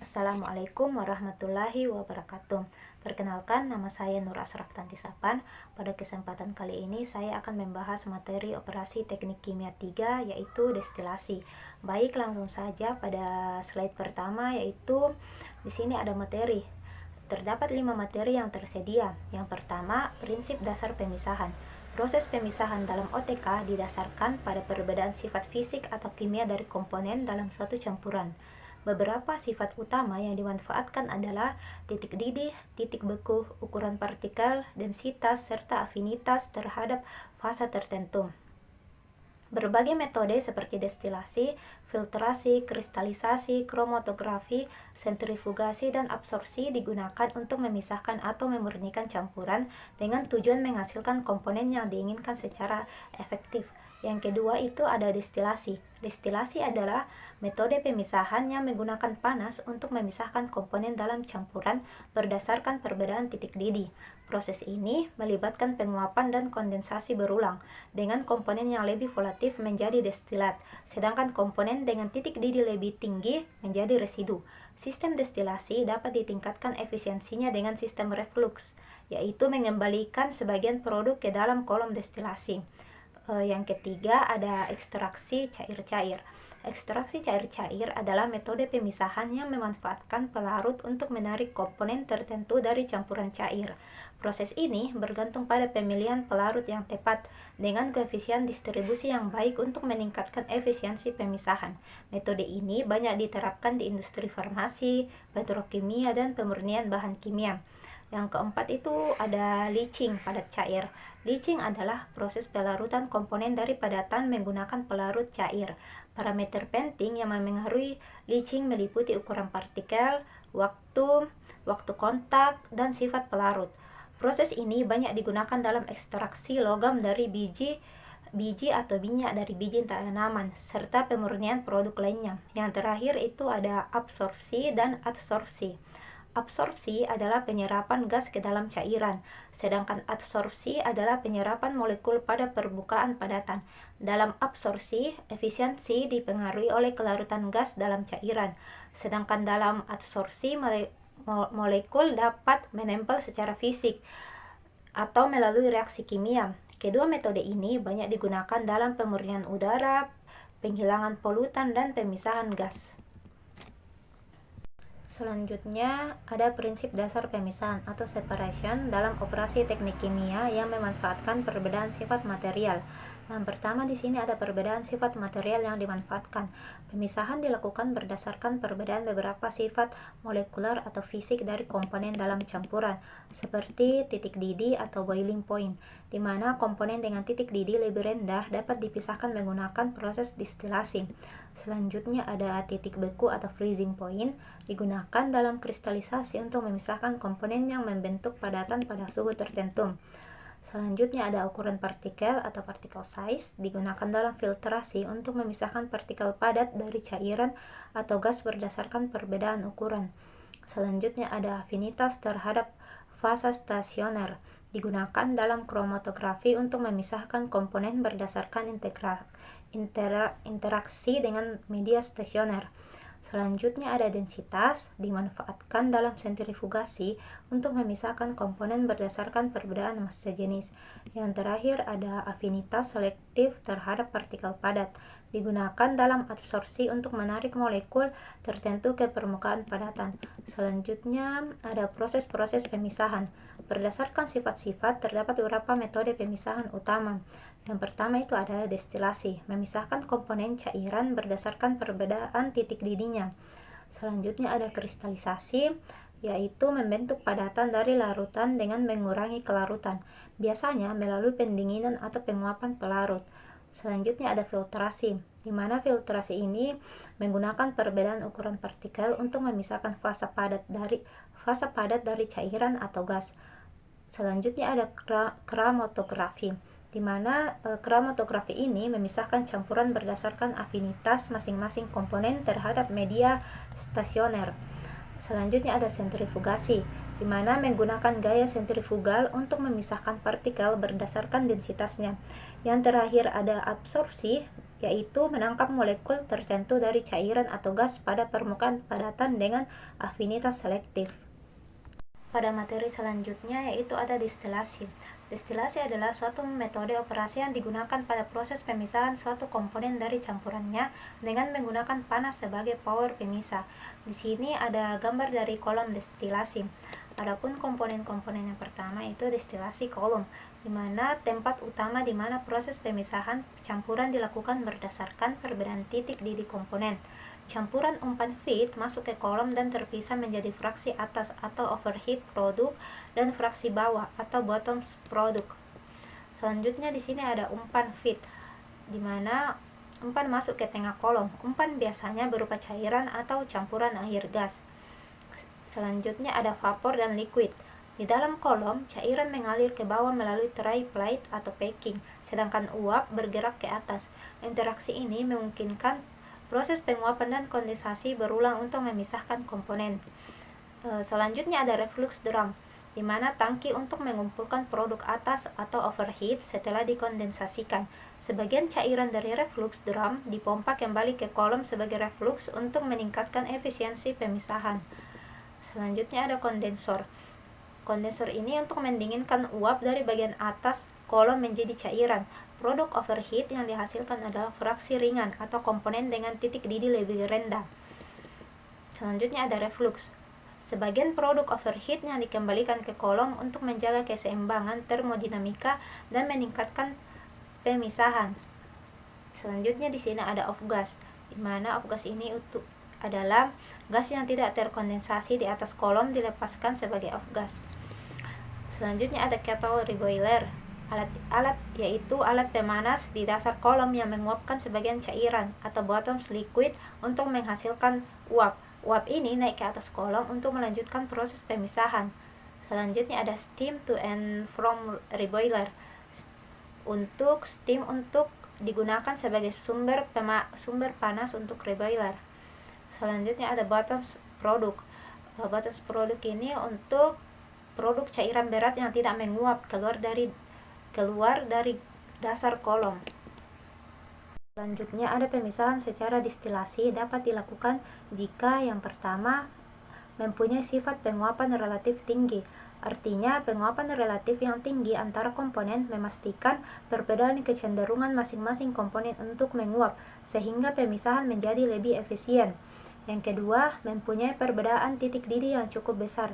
Assalamualaikum warahmatullahi wabarakatuh. Perkenalkan, nama saya Nur Asraf Tantisapan. Pada kesempatan kali ini saya akan membahas materi operasi teknik kimia 3, yaitu destilasi. Baik, langsung saja pada slide pertama, yaitu di sini ada materi. Terdapat 5 materi yang tersedia. Yang pertama, prinsip dasar pemisahan. Proses pemisahan dalam OTK didasarkan pada perbedaan sifat fisik atau kimia dari komponen dalam suatu campuran. Beberapa sifat utama yang dimanfaatkan adalah titik didih, titik beku, ukuran partikel, densitas, serta afinitas terhadap fase tertentu. Berbagai metode seperti destilasi, filtrasi, kristalisasi, kromatografi, sentrifugasi, dan absorpsi digunakan untuk memisahkan atau memurnikan campuran dengan tujuan menghasilkan komponen yang diinginkan secara efektif. Yang kedua itu ada destilasi. Destilasi adalah metode pemisahan yang menggunakan panas untuk memisahkan komponen dalam campuran berdasarkan perbedaan titik didih. Proses ini melibatkan penguapan dan kondensasi berulang, dengan komponen yang lebih volatil menjadi destilat, sedangkan komponen dengan titik didih lebih tinggi menjadi residu. Sistem destilasi dapat ditingkatkan efisiensinya dengan sistem reflux, yaitu mengembalikan sebagian produk ke dalam kolom destilasi. Yang ketiga ada ekstraksi cair-cair. Ekstraksi cair-cair adalah metode pemisahan yang memanfaatkan pelarut untuk menarik komponen tertentu dari campuran cair. Proses ini bergantung pada pemilihan pelarut yang tepat dengan koefisien distribusi yang baik untuk meningkatkan efisiensi pemisahan. Metode ini banyak diterapkan di industri farmasi, petrokimia, dan pemurnian bahan kimia. Yang keempat itu ada leaching padat cair. Leaching adalah proses pelarutan komponen dari padatan menggunakan pelarut cair. Parameter penting yang memengaruhi leaching meliputi ukuran partikel, waktu kontak, dan sifat pelarut. Proses ini banyak digunakan dalam ekstraksi logam dari biji atau minyak dari biji tanaman, serta pemurnian produk lainnya. Yang terakhir itu ada absorpsi dan adsorpsi. Absorpsi adalah penyerapan gas ke dalam cairan, sedangkan adsorpsi adalah penyerapan molekul pada permukaan padatan. Dalam absorpsi, efisiensi dipengaruhi oleh kelarutan gas dalam cairan, sedangkan dalam adsorpsi molekul dapat menempel secara fisik atau melalui reaksi kimia. Kedua metode ini banyak digunakan dalam pemurnian udara, penghilangan polutan, dan pemisahan gas. Selanjutnya, ada prinsip dasar pemisahan atau separation dalam operasi teknik kimia yang memanfaatkan perbedaan sifat material. Yang pertama di sini ada perbedaan sifat material yang dimanfaatkan. Pemisahan dilakukan berdasarkan perbedaan beberapa sifat molekular atau fisik dari komponen dalam campuran, seperti titik didih atau boiling point, di mana komponen dengan titik didih lebih rendah dapat dipisahkan menggunakan proses distilasi. Selanjutnya ada titik beku atau freezing point, digunakan dalam kristalisasi untuk memisahkan komponen yang membentuk padatan pada suhu tertentu. Selanjutnya ada ukuran partikel atau particle size, digunakan dalam filtrasi untuk memisahkan partikel padat dari cairan atau gas berdasarkan perbedaan ukuran. Selanjutnya ada afinitas terhadap fase stasioner, digunakan dalam kromatografi untuk memisahkan komponen berdasarkan interaksi dengan media stasioner. Selanjutnya ada densitas, dimanfaatkan dalam sentrifugasi untuk memisahkan komponen berdasarkan perbedaan massa jenis. Yang terakhir ada afinitas selektif terhadap partikel padat, digunakan dalam absorpsi untuk menarik molekul tertentu ke permukaan padatan. Selanjutnya ada proses-proses pemisahan. Berdasarkan sifat-sifat terdapat beberapa metode pemisahan utama. Yang pertama itu ada destilasi, memisahkan komponen cairan berdasarkan perbedaan titik didihnya. Selanjutnya ada kristalisasi, yaitu membentuk padatan dari larutan dengan mengurangi kelarutan, biasanya melalui pendinginan atau penguapan pelarut. Selanjutnya ada filtrasi, di mana filtrasi ini menggunakan perbedaan ukuran partikel untuk memisahkan fase padat dari cairan atau gas. Selanjutnya ada kromatografi, di mana kromatografi ini memisahkan campuran berdasarkan afinitas masing-masing komponen terhadap media stasioner. Selanjutnya ada sentrifugasi, di mana menggunakan gaya sentrifugal untuk memisahkan partikel berdasarkan densitasnya. Yang terakhir ada absorpsi, yaitu menangkap molekul tertentu dari cairan atau gas pada permukaan padatan dengan afinitas selektif. Pada materi selanjutnya yaitu ada distilasi. Distilasi adalah suatu metode operasi yang digunakan pada proses pemisahan suatu komponen dari campurannya dengan menggunakan panas sebagai power pemisah. Di sini ada gambar dari kolom destilasi. Adapun komponen-komponen yang pertama itu destilasi kolom, di mana tempat utama di mana proses pemisahan campuran dilakukan berdasarkan perbedaan titik didih komponen. Campuran umpan feed masuk ke kolom dan terpisah menjadi fraksi atas atau overheat produk dan fraksi bawah atau bottom produk. Selanjutnya di sini ada umpan feed, di mana umpan masuk ke tengah kolom. Umpan biasanya berupa cairan atau campuran air gas. Selanjutnya ada vapor dan liquid. Di dalam kolom, cairan mengalir ke bawah melalui tray plate atau packing, sedangkan uap bergerak ke atas. Interaksi ini memungkinkan proses penguapan dan kondensasi berulang untuk memisahkan komponen. Selanjutnya ada reflux drum, di mana tangki untuk mengumpulkan produk atas atau overheat setelah dikondensasikan. Sebagian cairan dari reflux drum dipompa kembali ke kolom sebagai reflux untuk meningkatkan efisiensi pemisahan. Selanjutnya ada kondensor. Kondensor ini untuk mendinginkan uap dari bagian atas kolom menjadi cairan. Produk overheat yang dihasilkan adalah fraksi ringan atau komponen dengan titik didih lebih rendah. Selanjutnya ada reflux. Sebagian produk overheat yang dikembalikan ke kolom untuk menjaga keseimbangan termodinamika dan meningkatkan pemisahan. Selanjutnya di sini ada off gas, di mana off gas ini adalah gas yang tidak terkondensasi di atas kolom dilepaskan sebagai off gas. Selanjutnya ada kettle reboiler. Alat yaitu alat pemanas di dasar kolom yang menguapkan sebagian cairan atau bottom liquid untuk menghasilkan uap. Uap ini naik ke atas kolom untuk melanjutkan proses pemisahan. Selanjutnya ada steam to and from reboiler. Untuk steam untuk digunakan sebagai sumber panas untuk reboiler. Selanjutnya ada bottom produk. Bottom produk ini untuk produk cairan berat yang tidak menguap keluar dari dasar kolom. Selanjutnya ada pemisahan secara distilasi dapat dilakukan jika yang pertama mempunyai sifat penguapan relatif tinggi. Artinya penguapan relatif yang tinggi antara komponen memastikan perbedaan kecenderungan masing-masing komponen untuk menguap sehingga pemisahan menjadi lebih efisien. Yang kedua, mempunyai perbedaan titik didih yang cukup besar.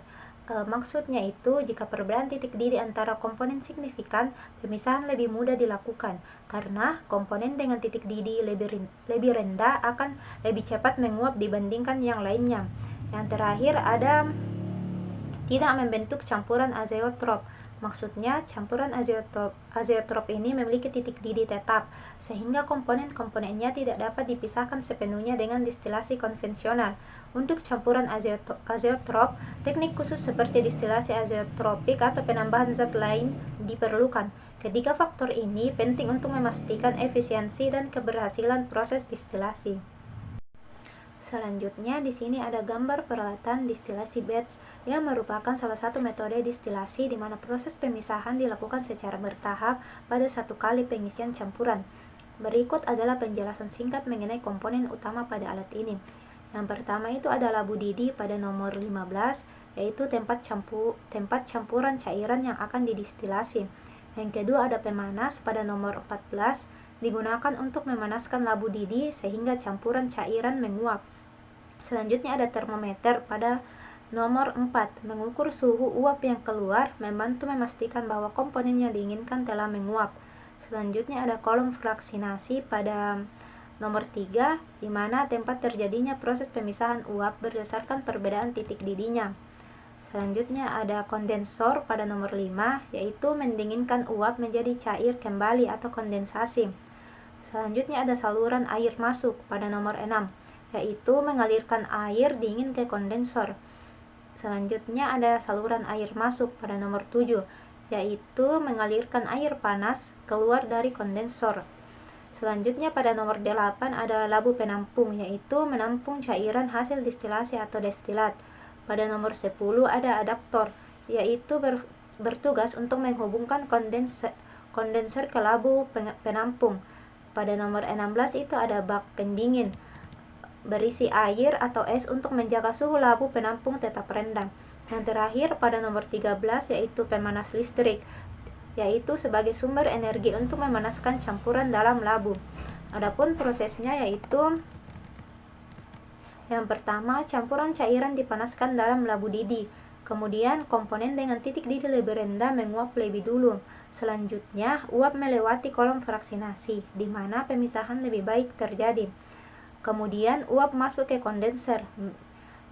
Maksudnya itu, jika perbedaan titik didih antara komponen signifikan, pemisahan lebih mudah dilakukan, karena komponen dengan titik didih lebih rendah akan lebih cepat menguap dibandingkan yang lainnya. Yang terakhir ada tidak membentuk campuran azeotrop. Maksudnya, campuran azeotrop ini memiliki titik didih tetap, sehingga komponen-komponennya tidak dapat dipisahkan sepenuhnya dengan distilasi konvensional. Untuk campuran azeotrop, teknik khusus seperti distilasi azeotropik atau penambahan zat lain diperlukan. Ketiga faktor ini penting untuk memastikan efisiensi dan keberhasilan proses distilasi. Selanjutnya di sini ada gambar peralatan distilasi batch yang merupakan salah satu metode distilasi di mana proses pemisahan dilakukan secara bertahap pada satu kali pengisian campuran. Berikut adalah penjelasan singkat mengenai komponen utama pada alat ini. Yang pertama itu ada labu didih pada nomor 15, yaitu tempat campuran cairan yang akan didistilasi. Yang kedua ada pemanas pada nomor 14, digunakan untuk memanaskan labu didih sehingga campuran cairan menguap. Selanjutnya ada termometer pada nomor 4, mengukur suhu uap yang keluar, membantu memastikan bahwa komponen yang diinginkan telah menguap. Selanjutnya ada kolom fraksinasi pada nomor 3, di mana tempat terjadinya proses pemisahan uap berdasarkan perbedaan titik didihnya. Selanjutnya ada kondensor pada nomor 5, yaitu mendinginkan uap menjadi cair kembali atau kondensasi. Selanjutnya ada saluran air masuk pada nomor 6, yaitu mengalirkan air dingin ke kondensor. Selanjutnya ada saluran air masuk pada nomor 7, yaitu mengalirkan air panas keluar dari kondensor. Selanjutnya pada nomor 8 ada labu penampung, yaitu menampung cairan hasil distilasi atau destilat. Pada nomor 10 ada adaptor, yaitu bertugas untuk menghubungkan kondenser ke labu penampung. Pada nomor 16 itu ada bak pendingin, berisi air atau es untuk menjaga suhu labu penampung tetap rendah. Yang terakhir pada nomor 13 yaitu pemanas listrik, yaitu sebagai sumber energi untuk memanaskan campuran dalam labu. Adapun prosesnya yaitu yang pertama, campuran cairan dipanaskan dalam labu didih. Kemudian, komponen dengan titik didih lebih rendah menguap lebih dulu. Selanjutnya, uap melewati kolom fraksinasi, di mana pemisahan lebih baik terjadi. Kemudian, uap masuk ke kondenser,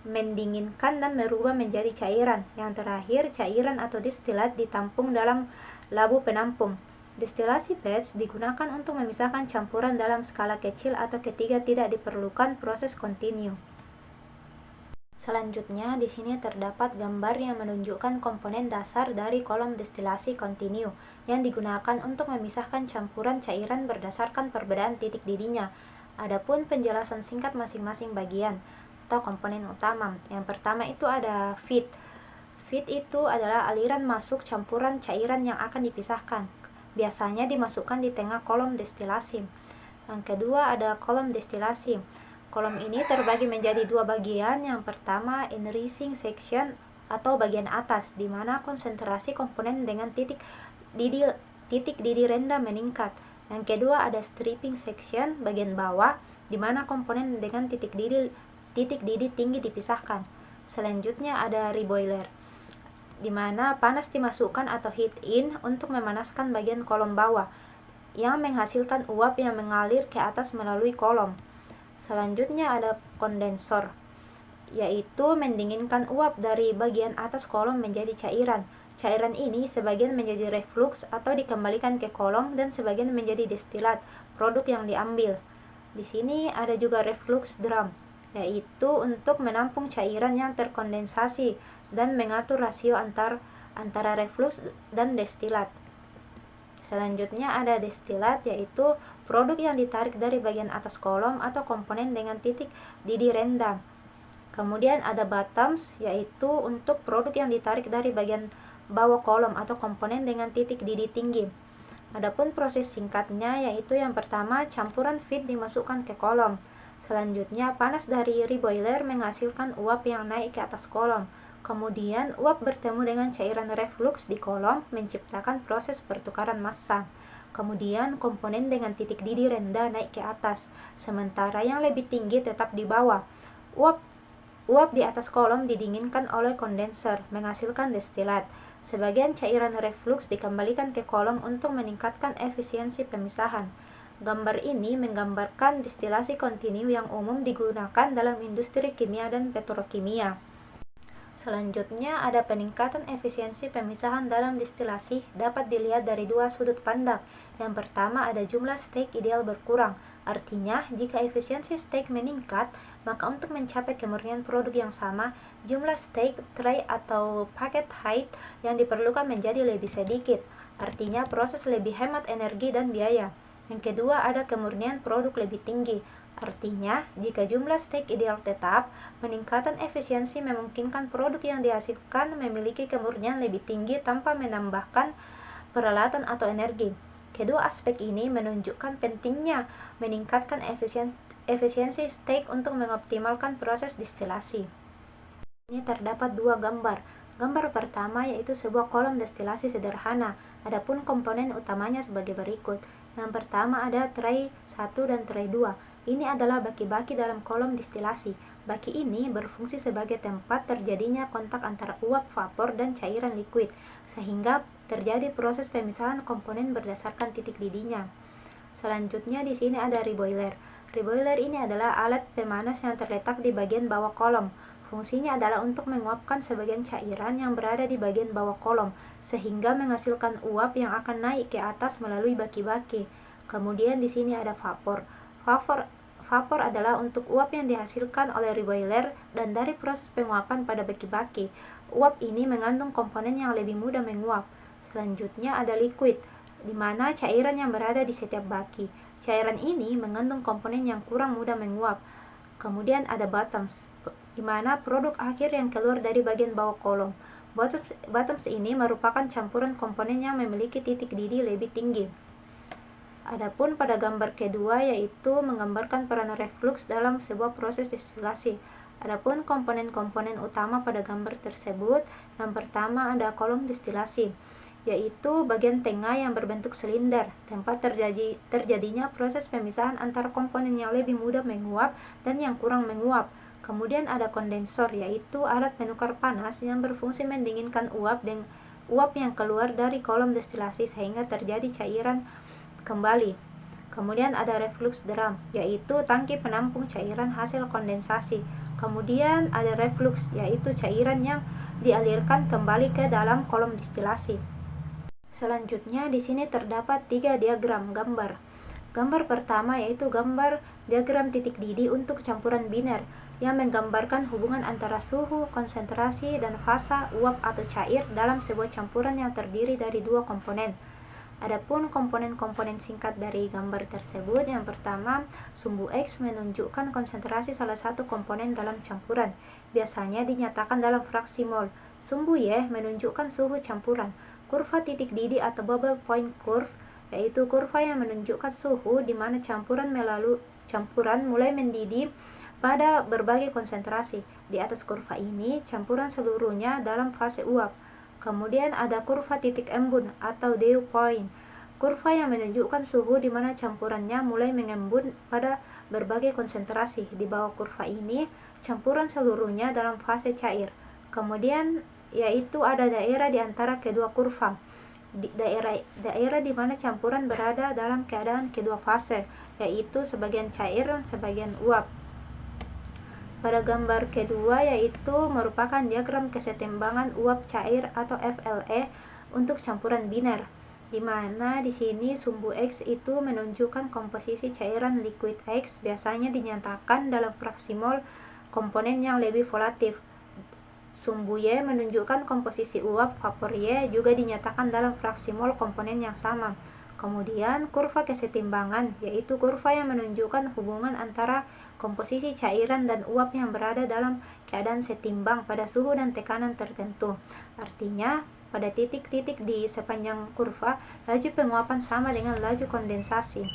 mendinginkan dan merubah menjadi cairan. Yang terakhir, cairan atau distilat ditampung dalam labu penampung. Destilasi batch digunakan untuk memisahkan campuran dalam skala kecil atau ketika tidak diperlukan proses kontinu. Selanjutnya, di sini terdapat gambar yang menunjukkan komponen dasar dari kolom destilasi kontinu yang digunakan untuk memisahkan campuran cairan berdasarkan perbedaan titik didihnya. Adapun penjelasan singkat masing-masing bagian atau komponen utama. Yang pertama itu ada feed. Feed itu adalah aliran masuk campuran cairan yang akan dipisahkan. Biasanya dimasukkan di tengah kolom destilasi. Yang kedua ada kolom destilasi. Kolom ini terbagi menjadi dua bagian. Yang pertama enriching section atau bagian atas, di mana konsentrasi komponen dengan titik didih rendah meningkat. Yang kedua ada stripping section bagian bawah, di mana komponen dengan titik didih tinggi dipisahkan. Selanjutnya ada reboiler, di mana panas dimasukkan atau heat in untuk memanaskan bagian kolom bawah yang menghasilkan uap yang mengalir ke atas melalui kolom. Selanjutnya ada kondensor, yaitu mendinginkan uap dari bagian atas kolom menjadi cairan. Cairan ini sebagian menjadi reflux atau dikembalikan ke kolom dan sebagian menjadi destilat, produk yang diambil. Di sini ada juga reflux drum, yaitu untuk menampung cairan yang terkondensasi dan mengatur rasio antara reflux dan destilat. Selanjutnya ada destilat, yaitu produk yang ditarik dari bagian atas kolom atau komponen dengan titik didih rendah. Kemudian ada bottoms, yaitu untuk produk yang ditarik dari bagian bawah kolom atau komponen dengan titik didih tinggi. Adapun proses singkatnya yaitu yang pertama campuran feed dimasukkan ke kolom. Selanjutnya panas dari reboiler menghasilkan uap yang naik ke atas kolom. Kemudian uap bertemu dengan cairan reflux di kolom menciptakan proses pertukaran massa. Kemudian komponen dengan titik didih rendah naik ke atas, sementara yang lebih tinggi tetap di bawah. Uap di atas kolom didinginkan oleh kondenser, menghasilkan destilat. Sebagian cairan reflux dikembalikan ke kolom untuk meningkatkan efisiensi pemisahan. Gambar ini menggambarkan destilasi kontinu yang umum digunakan dalam industri kimia dan petrokimia. Selanjutnya ada peningkatan efisiensi pemisahan dalam destilasi dapat dilihat dari dua sudut pandang. Yang pertama ada jumlah stage ideal berkurang. Artinya, jika efisiensi stage meningkat, maka untuk mencapai kemurnian produk yang sama, jumlah stage, tray atau packet height yang diperlukan menjadi lebih sedikit. Artinya, proses lebih hemat energi dan biaya. Yang kedua ada kemurnian produk lebih tinggi. Artinya, jika jumlah stage ideal tetap, peningkatan efisiensi memungkinkan produk yang dihasilkan memiliki kemurnian lebih tinggi tanpa menambahkan peralatan atau energi. Kedua aspek ini menunjukkan pentingnya meningkatkan efisiensi stage untuk mengoptimalkan proses destilasi. Ini terdapat dua gambar. Gambar pertama yaitu sebuah kolom destilasi sederhana. Adapun komponen utamanya sebagai berikut. Yang pertama ada tray 1 dan tray 2. Ini adalah baki-baki dalam kolom destilasi. Baki ini berfungsi sebagai tempat terjadinya kontak antara uap, vapor, dan cairan liquid, sehingga terjadi proses pemisahan komponen berdasarkan titik didihnya. Selanjutnya di sini ada reboiler. Reboiler ini adalah alat pemanas yang terletak di bagian bawah kolom. Fungsinya adalah untuk menguapkan sebagian cairan yang berada di bagian bawah kolom, sehingga menghasilkan uap yang akan naik ke atas melalui baki-baki. Kemudian di sini ada vapor. Vapor adalah untuk uap yang dihasilkan oleh reboiler dan dari proses penguapan pada baki-baki. Uap ini mengandung komponen yang lebih mudah menguap. Selanjutnya ada liquid, di mana cairan yang berada di setiap baki. Cairan ini mengandung komponen yang kurang mudah menguap. Kemudian ada bottoms. di mana produk akhir yang keluar dari bagian bawah kolom. Bottoms ini merupakan campuran komponen yang memiliki titik didih lebih tinggi. Adapun pada gambar kedua yaitu menggambarkan peran reflux dalam sebuah proses destilasi. Adapun komponen-komponen utama pada gambar tersebut, yang pertama ada kolom destilasi, yaitu bagian tengah yang berbentuk silinder, tempat terjadinya proses pemisahan antara komponen yang lebih mudah menguap dan yang kurang menguap. Kemudian ada kondensor, yaitu alat penukar panas yang berfungsi mendinginkan uap yang keluar dari kolom destilasi sehingga terjadi cairan kembali. Kemudian ada reflux drum, yaitu tangki penampung cairan hasil kondensasi. Kemudian ada reflux, yaitu cairan yang dialirkan kembali ke dalam kolom destilasi. Selanjutnya di sini terdapat 3 diagram gambar. Gambar pertama yaitu gambar diagram titik didih untuk campuran biner yang menggambarkan hubungan antara suhu, konsentrasi, dan fasa uap atau cair dalam sebuah campuran yang terdiri dari 2 komponen. Adapun komponen-komponen singkat dari gambar tersebut, yang pertama, sumbu X menunjukkan konsentrasi salah satu komponen dalam campuran, biasanya dinyatakan dalam fraksi mol. Sumbu Y menunjukkan suhu campuran. Kurva titik didih atau bubble point curve, yaitu kurva yang menunjukkan suhu di mana campuran mulai mendidih pada berbagai konsentrasi. Di atas kurva ini, campuran seluruhnya dalam fase uap. Kemudian ada kurva titik embun atau dew point, kurva yang menunjukkan suhu di mana campurannya mulai mengembun pada berbagai konsentrasi. Di bawah kurva ini, campuran seluruhnya dalam fase cair. Kemudian yaitu ada daerah di antara kedua kurva, daerah di mana campuran berada dalam keadaan kedua fase, yaitu sebagian cair dan sebagian uap. Pada gambar kedua yaitu merupakan diagram kesetimbangan uap cair atau FLE untuk campuran biner, di mana di sini sumbu X itu menunjukkan komposisi cairan liquid X, biasanya dinyatakan dalam fraksi mol komponen yang lebih volatil. Sumbu Y menunjukkan komposisi uap vapor Y, juga dinyatakan dalam fraksi mol komponen yang sama. Kemudian kurva kesetimbangan, yaitu kurva yang menunjukkan hubungan antara komposisi cairan dan uap yang berada dalam keadaan setimbang pada suhu dan tekanan tertentu. Artinya, pada titik-titik di sepanjang kurva, laju penguapan sama dengan laju kondensasi.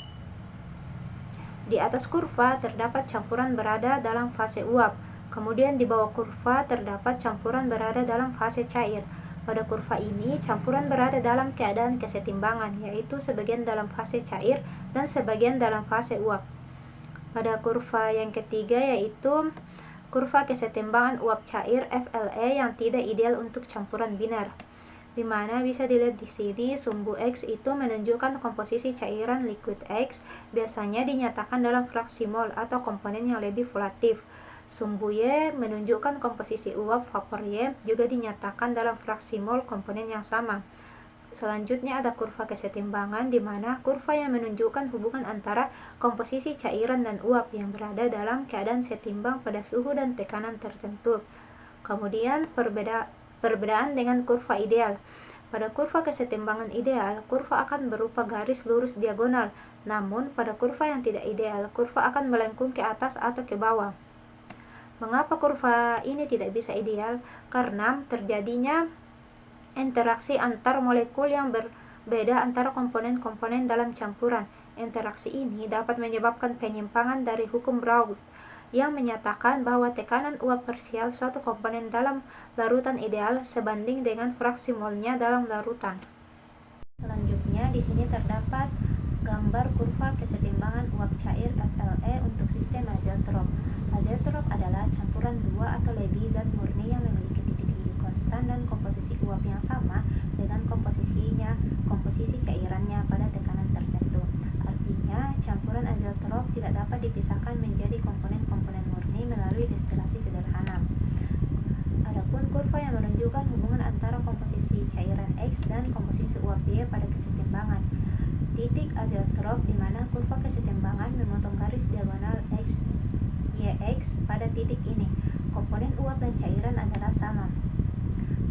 Di atas kurva terdapat campuran berada dalam fase uap. Kemudian di bawah kurva terdapat campuran berada dalam fase cair. Pada kurva ini, campuran berada dalam keadaan kesetimbangan, yaitu sebagian dalam fase cair dan sebagian dalam fase uap. Pada kurva yang ketiga yaitu kurva kesetimbangan uap cair FLE yang tidak ideal untuk campuran biner, di mana bisa dilihat di sini sumbu X itu menunjukkan komposisi cairan liquid X, biasanya dinyatakan dalam fraksi mol atau komponen yang lebih volatil. Sumbu Y menunjukkan komposisi uap vapor Y, juga dinyatakan dalam fraksi mol komponen yang sama. Selanjutnya ada kurva kesetimbangan, di mana kurva yang menunjukkan hubungan antara komposisi cairan dan uap yang berada dalam keadaan setimbang pada suhu dan tekanan tertentu. Kemudian perbedaan dengan kurva ideal. Pada kurva kesetimbangan ideal, kurva akan berupa garis lurus diagonal. Namun pada kurva yang tidak ideal, kurva akan melengkung ke atas atau ke bawah. Mengapa kurva ini tidak bisa ideal? Karena terjadinya interaksi antar molekul yang berbeda antara komponen-komponen dalam campuran. Interaksi ini dapat menyebabkan penyimpangan dari hukum Raoult yang menyatakan bahwa tekanan uap parsial suatu komponen dalam larutan ideal sebanding dengan fraksi molnya dalam larutan. Selanjutnya di sini terdapat gambar kurva kesetimbangan uap cair FLE untuk sistem azeotrop. Azeotrop adalah campuran 2 atau lebih zat murni yang memiliki titik didih konstan dan komposisi uap yang sama dengan komposisi cairannya pada tekanan tertentu. Artinya, campuran azeotrop tidak dapat dipisahkan menjadi komponen-komponen murni melalui destilasi sederhana. Adapun kurva yang menunjukkan hubungan antara komposisi cairan X dan komposisi uap Y pada kesetimbangan titik azeotrop, di mana kurva kesetimbangan memotong garis diagonal X, YX pada titik ini. Komponen uap dan cairan adalah sama.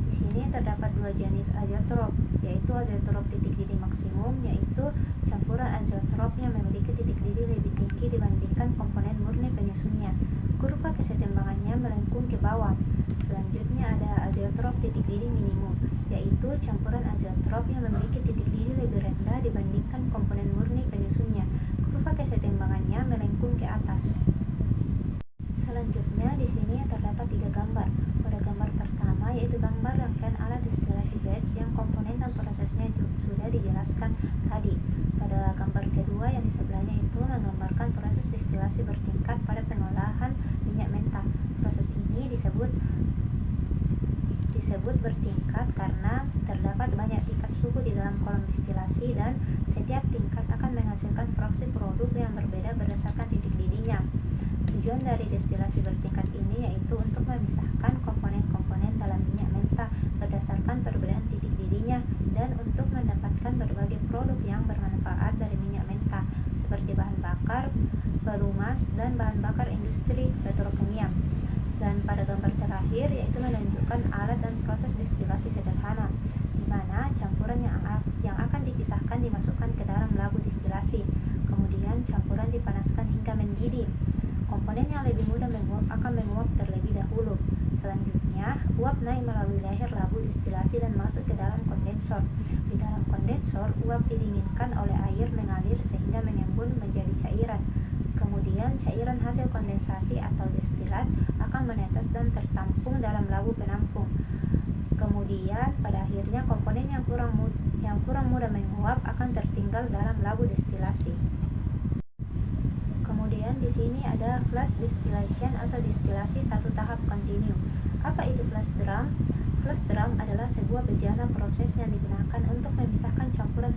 Di sini terdapat 2 jenis azeotrop, yaitu azeotrop titik didih maksimum, yaitu campuran azeotrop yang memiliki titik didih lebih tinggi dibandingkan komponen murni penyusunnya. Kurva kesetimbangannya melengkung ke bawah. Selanjutnya ada azeotrop titik didih minimum, yaitu campuran azeotrop yang memiliki titik didih lebih rendah dibandingkan komponen murni penyusunnya. Kurva kesetimbangannya melengkung ke atas. Selanjutnya di sini terdapat 3 gambar. Pada gambar pertama yaitu gambar rangkaian alat destilasi batch yang komponen dan prosesnya sudah dijelaskan tadi. Pada gambar kedua yang di sebelahnya itu menggambarkan proses destilasi bertingkat pada pengolahan minyak mentah. Proses ini disebut bertingkat karena terdapat banyak tingkat suhu di dalam kolom destilasi dan setiap tingkat akan menghasilkan fraksi produk yang berbeda berdasarkan titik didihnya. Tujuan dari destilasi bertingkat ini yaitu untuk memisahkan komponen-komponen dalam minyak mentah berdasarkan perbedaan titik didihnya dan untuk mendapatkan berbagai produk yang bermanfaat dari minyak mentah seperti bahan bakar, pelumas, dan bahan bakar industri petrokimia. Dan pada gambar terakhir yaitu menunjukkan alat dan proses destilasi sederhana, di mana campuran yang akan dipisahkan dimasukkan ke dalam labu destilasi. Kemudian campuran dipanaskan hingga mendidih. Komponen yang lebih mudah menguap akan menguap terlebih dahulu. Selanjutnya, uap naik melalui leher labu destilasi dan masuk ke dalam kondensor. Di dalam kondensor, uap didinginkan oleh air mengalir sehingga mengembun menjadi cairan. Kemudian, cairan hasil kondensasi atau destilat akan menetes dan tertampung dalam labu penampung. Kemudian, pada akhirnya komponen yang kurang mudah menguap akan tertinggal dalam labu destilasi. Kemudian di sini ada flash distillation atau destilasi satu tahap kontinu. Apa itu flash drum? Flash drum adalah sebuah bejana proses yang digunakan untuk memisahkan campuran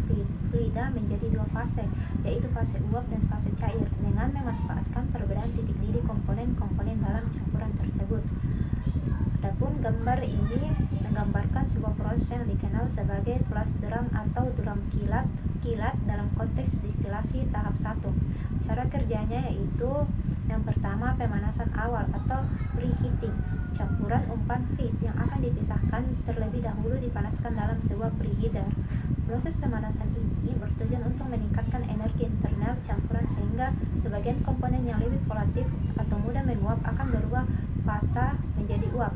fluida menjadi 2 fase, yaitu fase uap dan fase cair, dengan memanfaatkan perbedaan titik didih komponen-komponen dalam campuran tersebut. Adapun gambar ini menggambarkan sebuah proses yang dikenal sebagai flash drum atau drum kilat dalam konteks destilasi tahap 1. Cara kerjanya yaitu yang pertama pemanasan awal atau preheating. Campuran umpan feed yang akan dipisahkan terlebih dahulu dipanaskan dalam sebuah preheater. Proses pemanasan ini bertujuan untuk meningkatkan energi internal campuran sehingga sebagian komponen yang lebih volatil atau mudah menguap akan berubah fasa menjadi uap.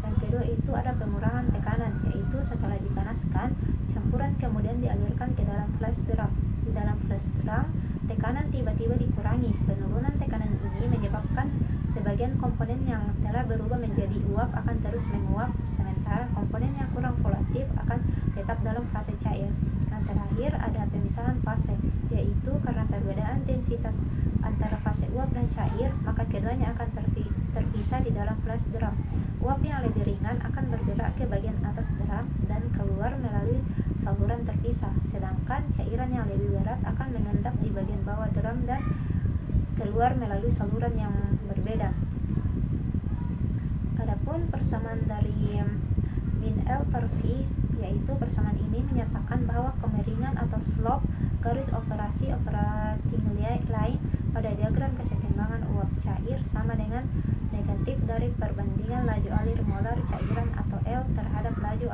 Yang kedua itu ada pengurangan tekanan, yaitu setelah dipanaskan, campuran kemudian dialirkan ke dalam flash drum. Di dalam flash drum, tekanan tiba-tiba dikurangi. Penurunan tekanan ini menyebabkan sebagian komponen yang telah berubah menjadi uap akan terus menguap, sementara komponen yang kurang volatil akan tetap dalam fase cair. Yang terakhir ada pemisahan fase, yaitu karena perbedaan densitas antara fase uap dan cair, maka keduanya akan terpisah di dalam flash drum. Uap yang lebih ringan akan bergerak ke bagian atas drum dan keluar melalui saluran terpisah, sedangkan cairan yang lebih berat akan mengendap di bagian bawah drum dan keluar melalui saluran yang berbeda. Adapun persamaan dari min L per V, yaitu persamaan ini menyatakan bahwa kemiringan atau slope garis operating line pada diagram kesetimbangan uap cair sama dengan negatif dari perbandingan laju alir molar cairan atau L terhadap laju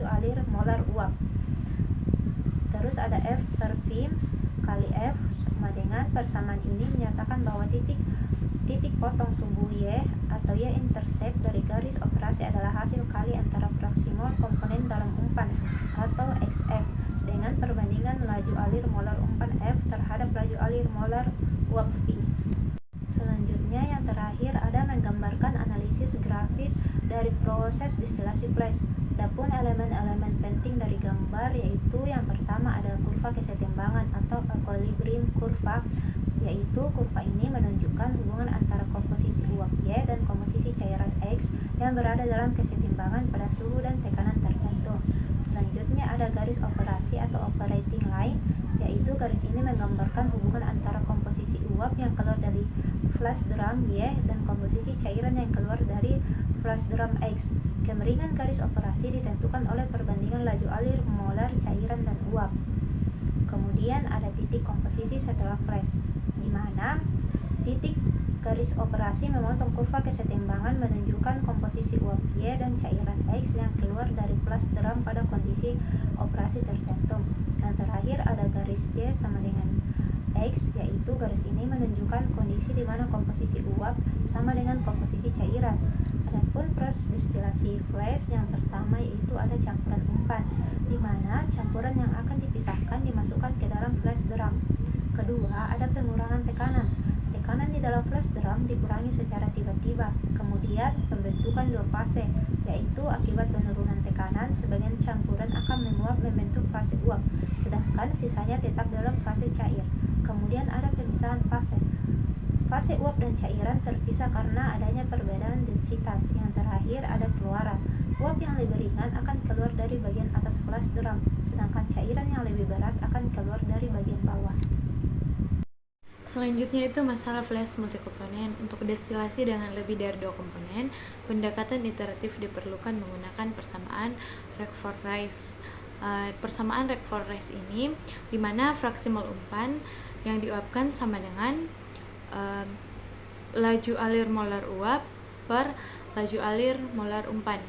alir molar uap. Terus ada F per V kali F sama dengan persamaan ini menyatakan bahwa titik potong sumbu Y atau Y intercept dari garis operasi adalah hasil kali antara fraksi mol komponen dalam umpan atau XF dengan perbandingan laju alir molar umpan F terhadap laju alir molar uap V. Selanjutnya yang terakhir ada menggambarkan analisis grafis dari proses destilasi flash. Adapun elemen-elemen penting dari gambar yaitu yang pertama ada kurva kesetimbangan atau equilibrium kurva, yaitu kurva ini menunjukkan hubungan antara komposisi uap Y dan komposisi cairan X yang berada dalam kesetimbangan pada suhu dan tekanan tertentu. Selanjutnya ada garis operasi atau operating line, yaitu garis ini menggambarkan hubungan antara komposisi uap yang keluar dari flash drum Y dan komposisi cairan yang keluar dari flash drum X. Kemiringan garis operasi ditentukan oleh perbandingan laju alir molar cairan dan uap. Kemudian ada titik komposisi setelah flash, di mana titik Garis operasi memotong kurva kesetimbangan menunjukkan komposisi uap Y dan cairan X yang keluar dari flash drum pada kondisi operasi tertentu. Yang terakhir ada garis Y sama dengan X, yaitu garis ini menunjukkan kondisi di mana komposisi uap sama dengan komposisi cairan. Adapun proses destilasi flash yang pertama yaitu ada campuran umpan, di mana campuran yang akan dipisahkan dimasukkan ke dalam flash drum. Kedua, ada pengurangan tekanan. Tekanan di dalam flash drum dikurangi secara tiba-tiba. Kemudian, pembentukan dua fase, yaitu akibat penurunan tekanan, sebagian campuran akan menguap membentuk fase uap, sedangkan sisanya tetap dalam fase cair. Kemudian ada pemisahan fase. Fase uap dan cairan terpisah karena adanya perbedaan densitas. Yang terakhir ada keluaran. Uap yang lebih ringan akan keluar dari bagian atas flash drum, sedangkan cairan yang lebih berat akan keluar dari bagian bawah. Selanjutnya itu masalah flash multikomponen. Untuk destilasi dengan lebih dari 2 komponen, pendekatan iteratif diperlukan menggunakan persamaan Rack-Forsyth. Persamaan Rack-Forsyth ini dimana fraksi mol umpan yang diuapkan sama dengan laju alir molar uap per laju alir molar umpan.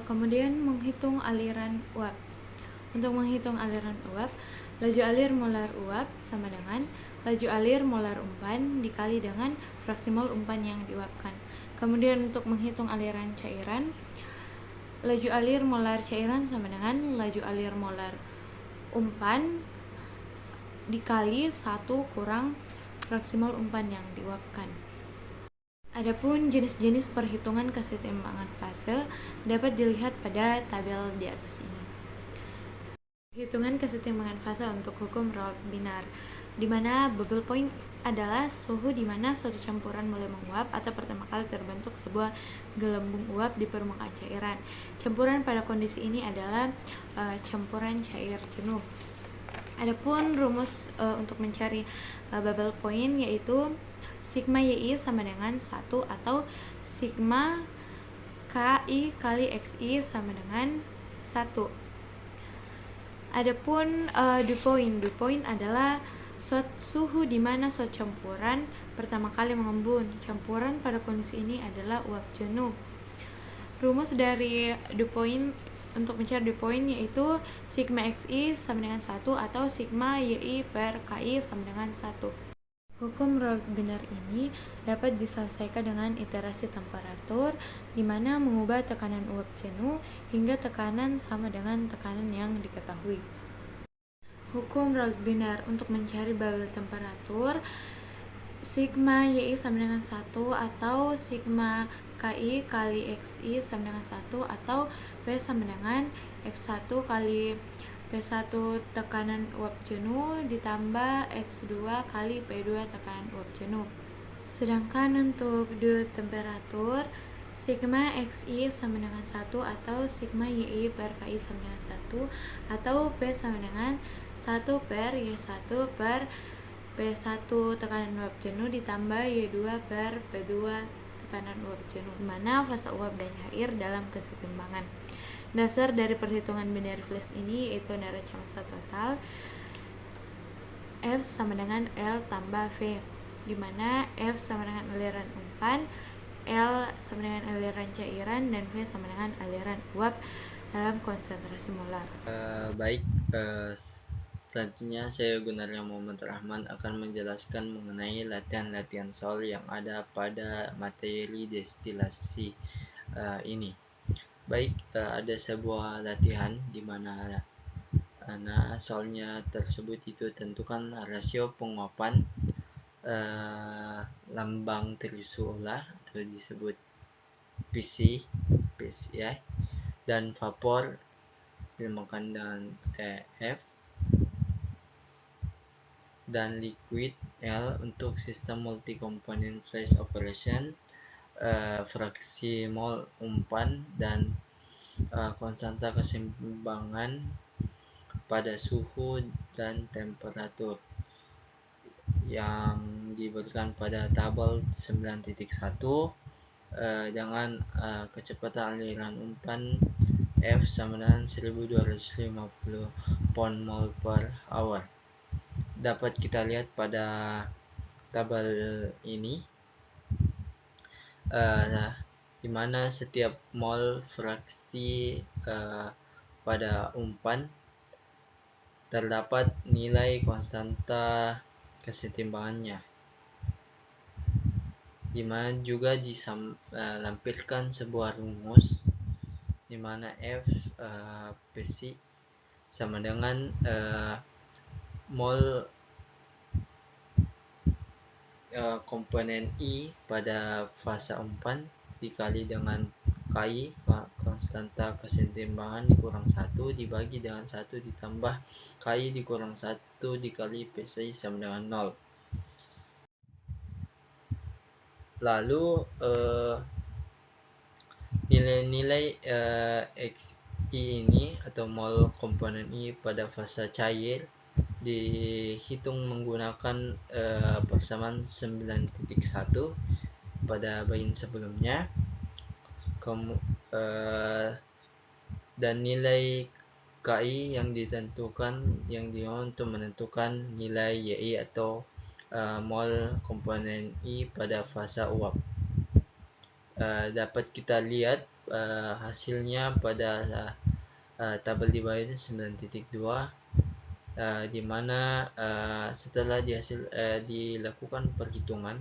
Kemudian menghitung aliran uap. Untuk menghitung aliran uap, laju alir molar uap sama dengan laju alir molar umpan dikali dengan fraksi mol umpan yang diuapkan. Kemudian untuk menghitung aliran cairan, laju alir molar cairan sama dengan laju alir molar umpan dikali 1 kurang fraksi mol umpan yang diuapkan. Adapun jenis-jenis perhitungan kesetimbangan fase dapat dilihat pada tabel di atas ini. Perhitungan kesetimbangan fase untuk hukum Raoult-Wiener, di mana bubble point adalah suhu di mana suatu campuran mulai menguap atau pertama kali terbentuk sebuah gelembung uap di permukaan cairan. Campuran pada kondisi ini adalah campuran cair jenuh. Adapun rumus untuk mencari bubble point yaitu sigma YI sama dengan 1 atau sigma KI kali XI sama dengan 1. Adapun dew point adalah suhu di mana suatu campuran pertama kali mengembun. Campuran pada kondisi ini adalah uap jenuh. Rumus dari dew point untuk mencari dew point yaitu sigma XI sama dengan 1 atau sigma YI per KI sama dengan 1. Hukum Raoult-Wiener ini dapat diselesaikan dengan iterasi temperatur, di mana mengubah tekanan uap jenuh hingga tekanan sama dengan tekanan yang diketahui. Hukum Raoult-Wiener untuk mencari bubble temperatur, sigma YI sama dengan 1 atau sigma KI kali XI sama dengan 1 atau P sama dengan X1 kali P1 tekanan uap jenuh ditambah X2 kali P2 tekanan uap jenuh. Sedangkan untuk dew temperatur, sigma XI sama dengan 1 atau sigma YI per KI sama dengan 1 atau P sama dengan 1 per Y1 per P1 tekanan uap jenuh ditambah Y2 per P2 tekanan uap jenuh, mana fase uap dan cair dalam kesetimbangan. Dasar dari perhitungan binary flash ini yaitu neraca massa total F sama dengan L tambah V, di mana F sama dengan aliran umpan, L sama dengan aliran cairan, dan V sama dengan aliran uap dalam konsentrasi molar. Selanjutnya saya Gunaria Muhammad Rahman akan menjelaskan mengenai latihan-latihan soal yang ada pada materi destilasi ini. Ada sebuah latihan di mana soalnya tersebut itu tentukan rasio penguapan lambang trisulah atau disebut PCI dan vapor dinamakan dengan F dan liquid L untuk sistem multi-component flash operation, fraksi mol umpan dan konstanta keseimbangan pada suhu dan temperatur yang diberikan pada tabel 9.1 dengan kecepatan aliran umpan F sama dengan 1250 pound mol per hour. Dapat kita lihat pada tabel ini, di mana setiap mol fraksi pada umpan terdapat nilai konstanta kesetimbangannya, di mana juga dilampirkan sebuah rumus di mana F besi sama dengan mol komponen I pada fasa umpan dikali dengan KI, konstanta kesetimbangan, dikurang 1 dibagi dengan 1 ditambah KI dikurang 1 dikali PSI sama dengan 0. Lalu nilai-nilai XI ini atau mol komponen I pada fasa cair dihitung menggunakan persamaan 9.1 pada bagian sebelumnya, dan nilai KI yang ditentukan untuk menentukan nilai YI atau mol komponen I pada fasa uap. Dapat kita lihat hasilnya pada tabel di bawah ini 9.2, di mana setelah dilakukan perhitungan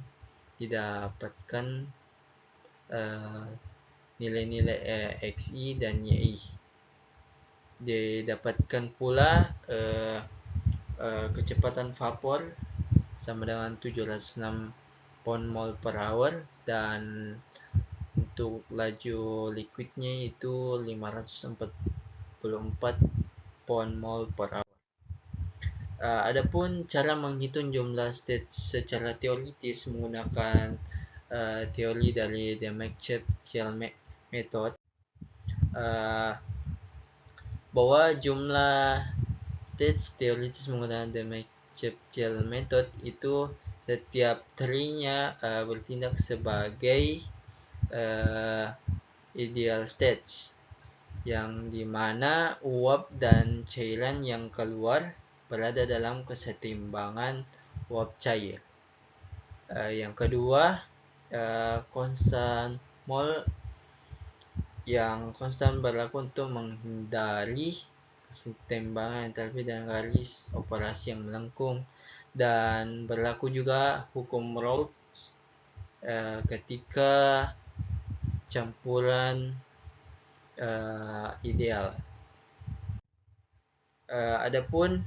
didapatkan nilai-nilai XI dan YI. Didapatkan pula kecepatan vapor sama dengan 706 pound mol per hour, dan untuk laju liquidnya itu 544 pound mol per hour. Adapun cara menghitung jumlah state secara teoritis menggunakan teori dari Dirac-Chaptal method, bahwa jumlah states teoritis menggunakan Dirac-Chaptal method itu setiap tree-nya bertindak sebagai ideal states, yang dimana uap dan cairan yang keluar berada dalam kesetimbangan uap cair. Yang kedua, konstan mol yang konstan berlaku untuk menghindari kesetimbangan entalpi dan garis operasi yang melengkung, dan berlaku juga hukum Raoult ketika campuran ideal. Adapun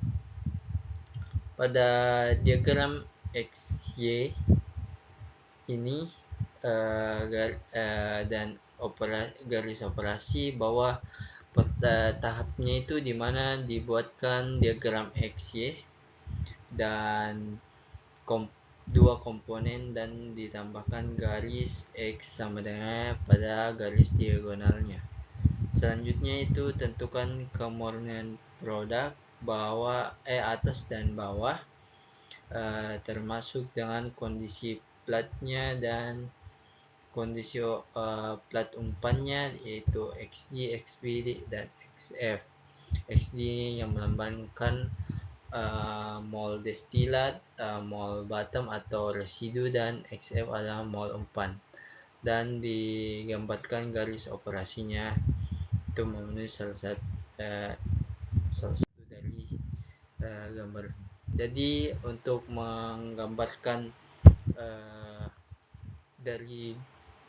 pada diagram XY ini dan garis operasi bahwa tahapnya itu dimana dibuatkan diagram XY dan dua komponen dan ditambahkan garis X sama dengan pada garis diagonalnya. Selanjutnya itu tentukan kemurnian produk atas dan bawah, termasuk dengan kondisi platnya dan kondisi plat umpannya, yaitu XD, XPD, dan XF. XD yang melambangkan mol destilat, mol bottom atau residu, dan XF adalah mol umpan, dan digambarkan garis operasinya itu memenuhi salah satu dari gambar. Jadi untuk menggambarkan dari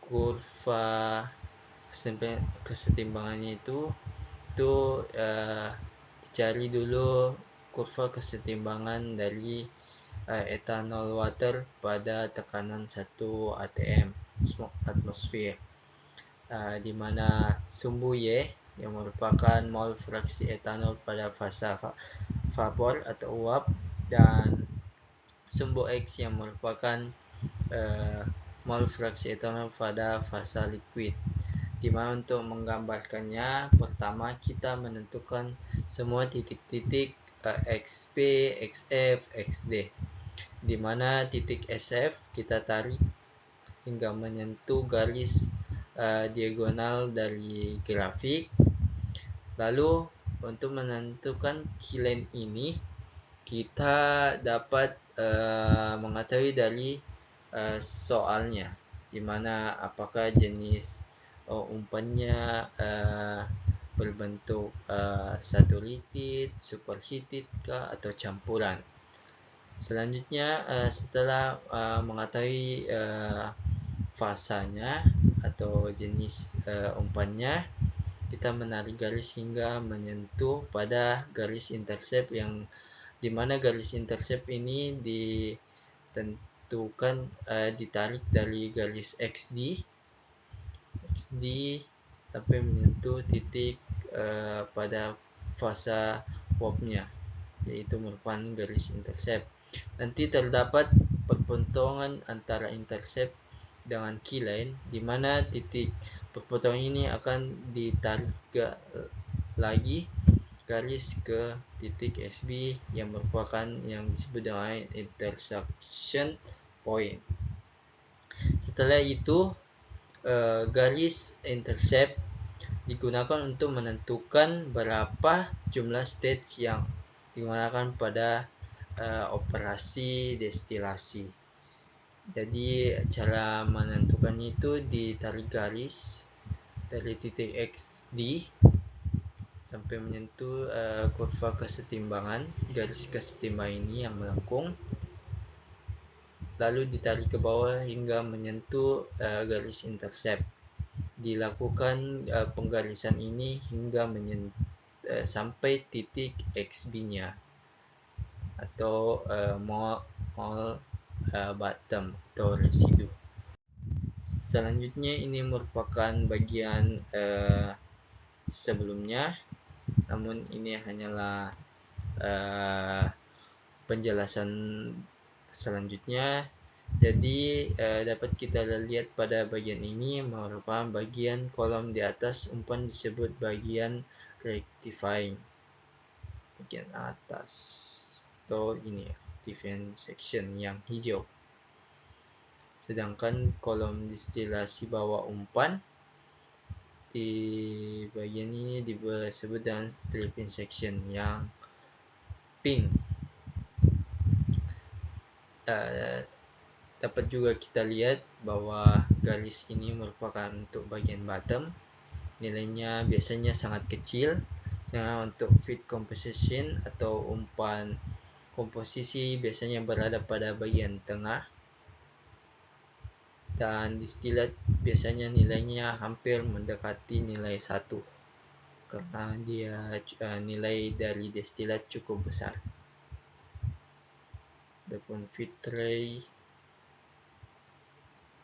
kurva kesetimbangannya itu dicari dulu kurva kesetimbangan dari ethanol water pada tekanan 1 atm atmosfer, di mana sumbu Y yang merupakan mol fraksi etanol pada fasa vapor atau uap, dan sumbu X yang merupakan mol fraksi etanol pada fasa liquid. Di mana untuk menggambarkannya, pertama kita menentukan semua titik-titik XP, XF, XD, di mana titik SF kita tarik hingga menyentuh garis diagonal dari grafik. Lalu untuk menentukan keyline ini kita dapat mengetahui dari soalnya, di mana apakah jenis umpannya berbentuk saturated, superheated kah, atau campuran. Selanjutnya setelah mengetahui fasanya atau jenis umpannya, kita menarik garis hingga menyentuh pada garis intercept, yang dimana garis intercept ini ditentukan ditarik dari garis XD sampai menyentuh titik pada fasa warp-nya, yaitu merupakan garis intercept. Nanti terdapat perpotongan antara intercept dengan keyline, di mana titik perpotongan ini akan ditarik lagi garis ke titik XB yang merupakan yang disebut dengan intersection point. Setelah itu garis intercept digunakan untuk menentukan berapa jumlah stage yang digunakan pada operasi destilasi. Jadi cara menentukannya itu ditarik garis dari titik XD sampai menyentuh kurva kesetimbangan, garis kesetimbangan ini yang melengkung, lalu ditarik ke bawah hingga menyentuh garis intercept. Dilakukan penggarisan ini hingga sampai titik XB-nya atau mole bottom atau residu. Selanjutnya ini merupakan bagian sebelumnya, namun ini hanyalah penjelasan selanjutnya. Jadi dapat kita lihat pada bagian ini merupakan bagian kolom di atas umpan disebut bagian rectifying, bagian atas, atau ini rectifying section yang hijau. Sedangkan kolom distilasi bawah umpan di bagian ini disebut dengan stripping section yang pink. Dapat juga kita lihat bahwa garis ini merupakan untuk bagian bottom, nilainya biasanya sangat kecil. Untuk feed composition atau umpan komposisi biasanya berada pada bagian tengah, dan distilat biasanya nilainya hampir mendekati nilai 1 karena dia nilai dari destilat cukup besar. Adapun feed tray.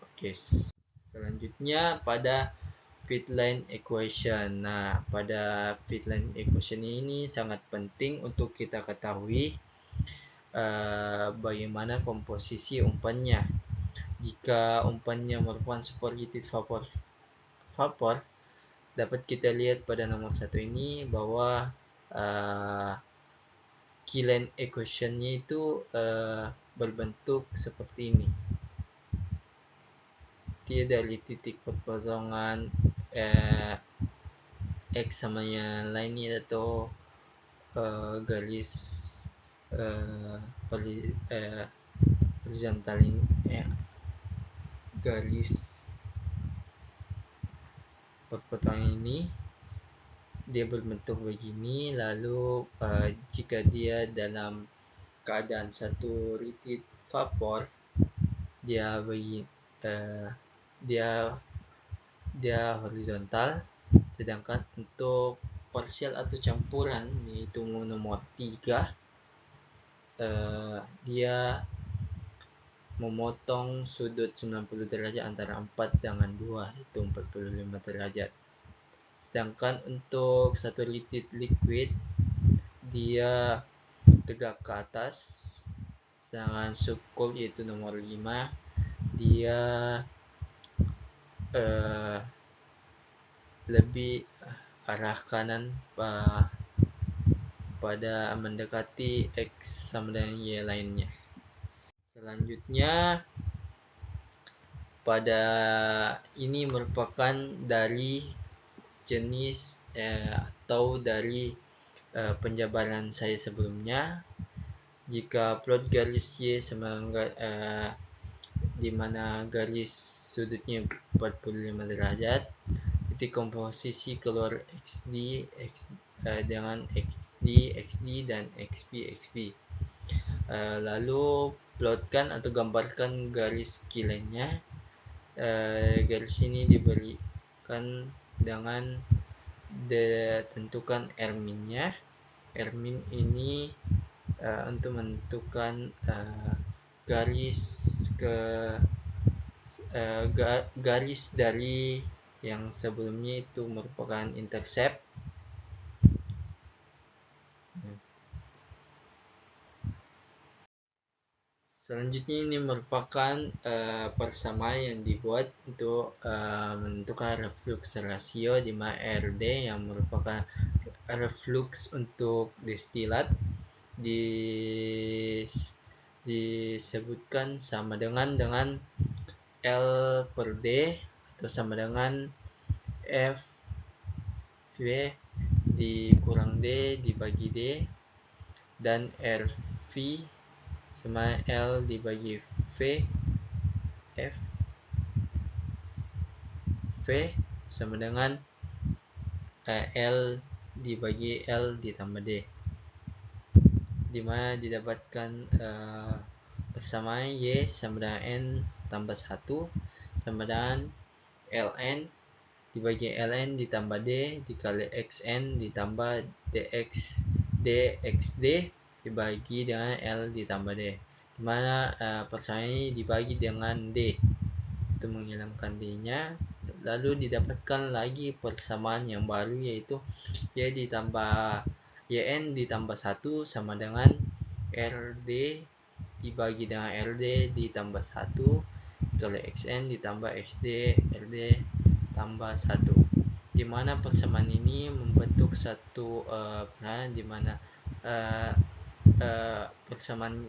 Oke, selanjutnya pada feed line equation. Nah, pada feed line equation ini sangat penting untuk kita ketahui bagaimana komposisi umpannya. Jika umpannya merupakan superheated vapor, dapat kita lihat pada nomor 1 ini bahwa keyline equation-nya itu berbentuk seperti ini. Dia dari titik perpotongan X sama yang lainnya atau garis horizontal ini, garis perpotongan ini dia berbentuk begini. Lalu jika dia dalam keadaan saturated vapor, dia dia horizontal, sedangkan untuk partial atau campuran yaitu nomor 3 dia memotong sudut 90 derajat antara 4 dengan 2, itu 45 derajat. Sedangkan untuk saturated liquid dia tegak ke atas, sedangkan subcooled yaitu nomor 5 dia lebih arah kanan pada mendekati X sama dengan Y lainnya. Selanjutnya pada ini merupakan dari jenis atau dari penjabaran saya sebelumnya. jika plot garis Y sama di mana garis sudutnya 45 derajat, titik komposisi keluar XD, dengan XD, XD, dan XP, XP. Lalu plotkan atau gambarkan garis Q-line-nya. Garis ini diberikan dengan ditentukan R-min-nya. R-min ini untuk menentukan garis dari yang sebelumnya itu merupakan intercept. Selanjutnya ini merupakan persamaan yang dibuat untuk menentukan reflux ratio, di mana RD yang merupakan reflux untuk destilat disebutkan sama dengan L per D atau sama dengan F V dikurang D dibagi D, dan RV sama L dibagi V F V sama dengan L dibagi L ditambah D, dimana didapatkan persamaan Y sama dengan N tambah 1 sama dengan Ln dibagi Ln ditambah D dikali Xn ditambah dxd dibagi dengan L ditambah D, dimana persamaan ini dibagi dengan D untuk menghilangkan D-nya. Lalu didapatkan lagi persamaan yang baru, yaitu Y ditambah Yn ditambah 1 sama dengan Rd dibagi dengan Rd ditambah 1 dikali Xn ditambah Xd Rd tambah 1, dimana persamaan ini membentuk satu di mana persamaan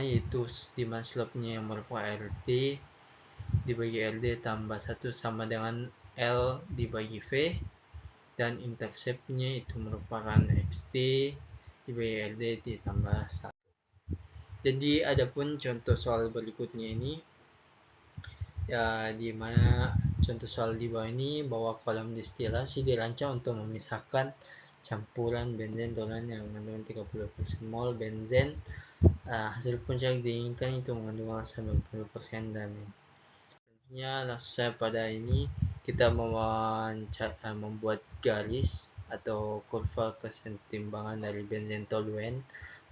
yaitu dimana slope-nya yang merupakan Rd dibagi Rd tambah 1 sama dengan L dibagi V, dan intercept-nya itu merupakan Xt dibagi Rd ditambah 1. Jadi adapun contoh soal berikutnya ini, ya, di mana contoh soal di bawah ini bahwa kolom distilasi dirancang untuk memisahkan campuran benzen dolan yang mengandung 30% mol benzen. Hasil puncak diinginkan itu mengandung 90%, dan tentunya langsung saja pada ini kita membuat garis atau kurva kesetimbangan dari benzen toluen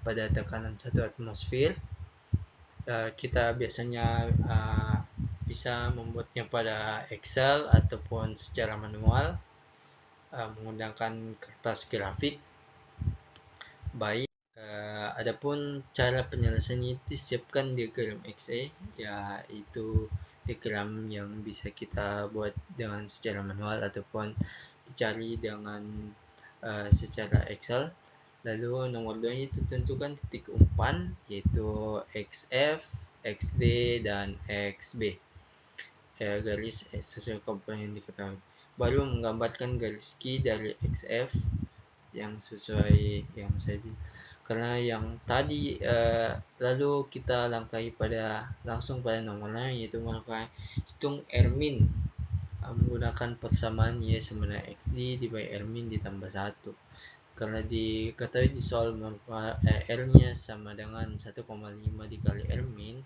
pada tekanan 1 atmosfer. Kita biasanya bisa membuatnya pada Excel ataupun secara manual menggunakan kertas grafik. Baik, adapun cara penyelesaiannya itu siapkan diagram XE, yaitu diagram yang bisa kita buat dengan secara manual ataupun dicari dengan secara Excel. Lalu nomor 2 itu tentukan titik umpan, yaitu XF, XD, dan XB. Garis sesuai komponen yang diketahui. Baru menggambarkan garis Q dari XF yang sesuai yang saja. Karena yang tadi lalu kita langkahi langsung pada nomor lain, yaitu melakukan hitung R-min menggunakan persamaan Y sama dengan XD dibagi R-min ditambah 1. Karena diketahui di soal R-nya sama dengan 1,5 dikali R-min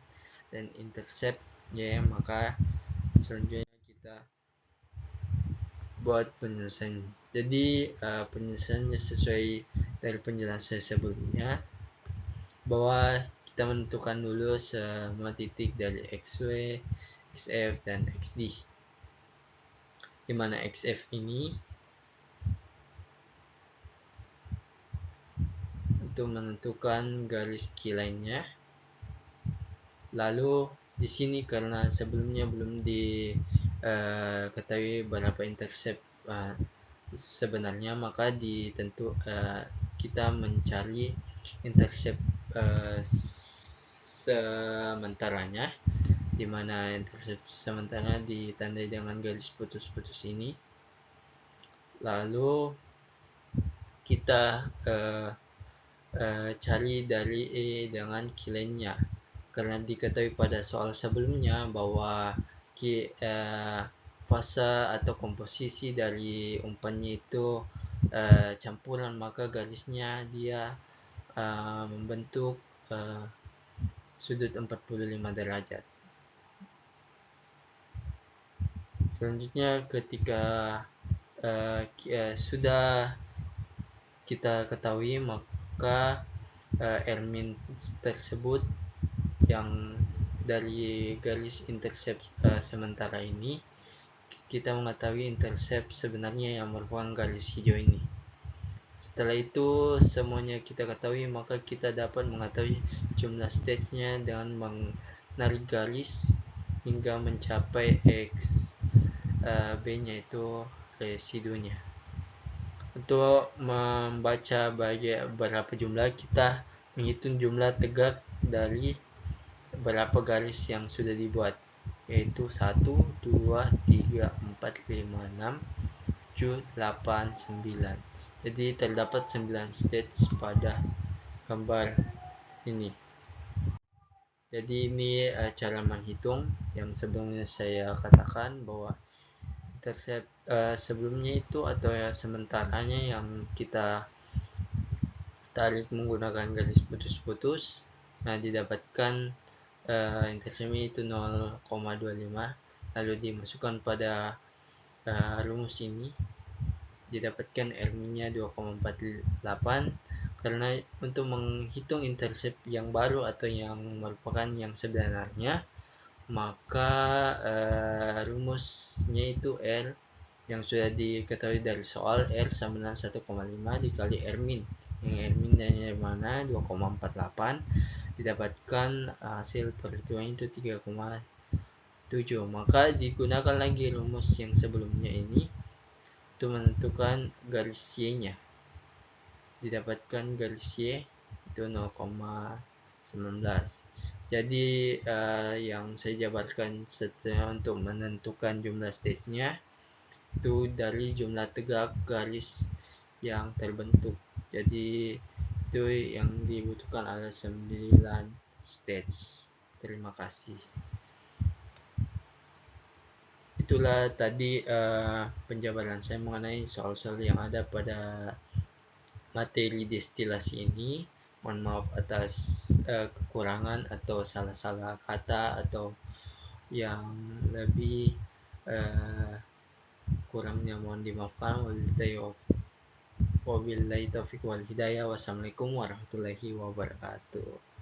dan intercept Y, maka selanjutnya kita buat penyelesaian. Jadi penyelesaiannya sesuai dari penjelasan sebelumnya, bahwa kita menentukan dulu semua titik dari XW, XF, dan XD, di mana XF ini untuk menentukan garis Q-line-nya. Lalu di sini karena sebelumnya belum diketahui berapa intercept sebenarnya, maka kita mencari intercept sementaranya, di mana intercept sementara ditandai dengan garis putus-putus ini. Lalu kita cari dari dengan kilennya, karena diketahui pada soal sebelumnya bahwa fasa atau komposisi dari umpannya itu campuran, maka garisnya dia membentuk sudut 45 derajat. Selanjutnya, ketika sudah kita ketahui, maka Ermin tersebut yang dari garis intercept sementara ini, kita mengetahui intercept sebenarnya yang merupakan garis hijau ini. Setelah itu semuanya kita ketahui, maka kita dapat mengetahui jumlah stage-nya dengan menarik garis hingga mencapai X B-nya, itu residunya. Untuk membaca berapa jumlah, kita menghitung jumlah tegak dari berapa garis yang sudah dibuat, yaitu 1, 2, 3, 4, 5, 6, 7, 8, 9. Jadi terdapat 9 stage pada gambar ini. Jadi ini cara menghitung yang sebelumnya saya katakan bahwa intercept sebelumnya itu atau sementaranya yang kita tarik menggunakan garis putus-putus, nah didapatkan interceptnya itu 0,25, lalu dimasukkan pada rumus ini, didapatkan R-nya 2,48. Karena untuk menghitung intercept yang baru atau yang merupakan yang sebenarnya, maka rumusnya itu R yang sudah diketahui dari soal, R sama dengan 1,5 dikali R min, yang R min dari mana 2,48, didapatkan hasil perhitungan itu 3,7. Maka digunakan lagi rumus yang sebelumnya ini untuk menentukan garis Y-nya. Didapatkan garis Y itu 0,19. Jadi yang saya jabarkan setelah untuk menentukan jumlah stage-nya itu dari jumlah tegak garis yang terbentuk. Jadi itu yang dibutuhkan adalah 9 stage. Terima kasih. Itulah tadi penjabaran saya mengenai soal-soal yang ada pada materi destilasi ini. Mohon maaf atas kekurangan atau salah-salah kata atau yang lebih kurangnya mohon dimaafkan. Wabillahi taufiq wal hidayah. Wassalamualaikum warahmatullahi wabarakatuh.